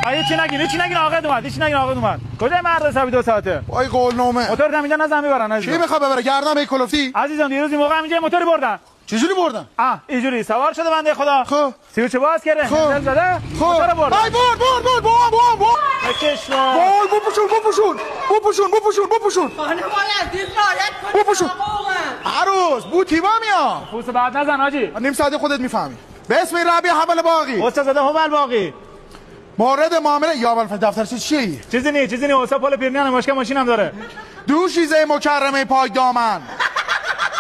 چی نگین عاقد اومد کجای مرد حسابی 2 ساعته وای قولنامه موتور اینجا نزن میبرن کی میخواد ببره گردن به کلفتی عزیزم دیروز این موقع اینجا موتوری بردن چجوری بردن اینجوری سوار شده بنده خدا خب سیوچه باز کرده خب زده موتور بردن وای بار بابا بکشون وای بپوشون خانم باید دید رعایت بپوشون عروس بو تیوا میاد فوس بعد نزن حاجی نیم ساعت خودت میفهمی بسم ربی حبل باقی استاد زده هبل باقی مورد معامله یا اول دفترچه چیه چیزی نی استاد پول پیرنیان ماشین ماشینم داره دوشیزه مکرمه پاک دامن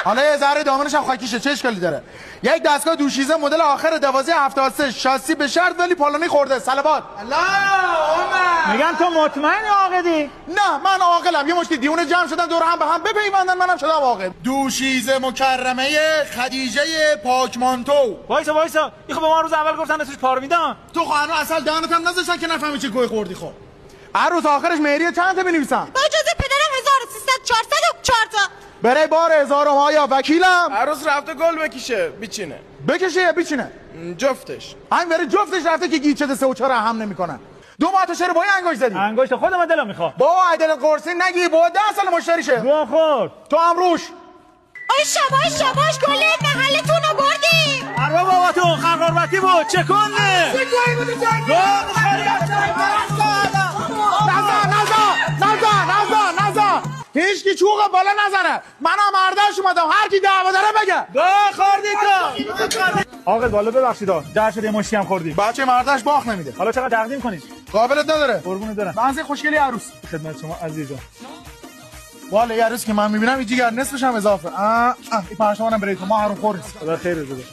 حالا یه ذره دامنش هم خاکیشه چه اشکالی داره یک دستگاه دوشیزه مدل آخر 1273 شاسی به شرط ولی پالونی خورده صلوات اللهم میگن تو مطمئنی عاقدی نه من عاقلم یه مشتی دیونه جمع شدن دور هم به هم بپیوندن منم شدم عاقل دوشیزه مکرمه خدیجه پاکمانتو وایسا این خب به ما روز اول گفتن اسمش پارو میدن تو خواهر اصل دهنت هم نذاشتن که نفهمی چه گوی خوردی خب عروس آخرش مهریه چند تا بنویسم با اجازه پدرم 1300 404 تا بره بار 1000 یا وکیلم عروس رفته گل بکشه بکشه یا بیچینه جفتش همین بره جفتش رفته که گیچه 3 و 4 هم نمیکنن 2 ماه تا چرا با این انگشت زدی انگشت خودم دلم میخواد با عدل قرصی نگی با 10 سال مشتری شه گوه خورد تو هم روش آی شباش کل محلتون رو بردیم ارباب بابا تو خرقربتی بود چه کنه نزا هیچ کی چوغ بالا نزنه منم مرداش اومدم هر کی دعوا داره بگه خوردی تو عاقل بالا ببخشید در شده مشکی هم خوردیم بچه مرداش باخ نمیده حالا چقدر تقدیم کنید قابلت نداره قربونت برم منزل خوشگلی عروس خدمت شما عزیزا والا یه عروس که من میبینم این جیگر نصفش هم اضافه این پرشمانم برای تو ما هرون خور نیست خدا خیر بده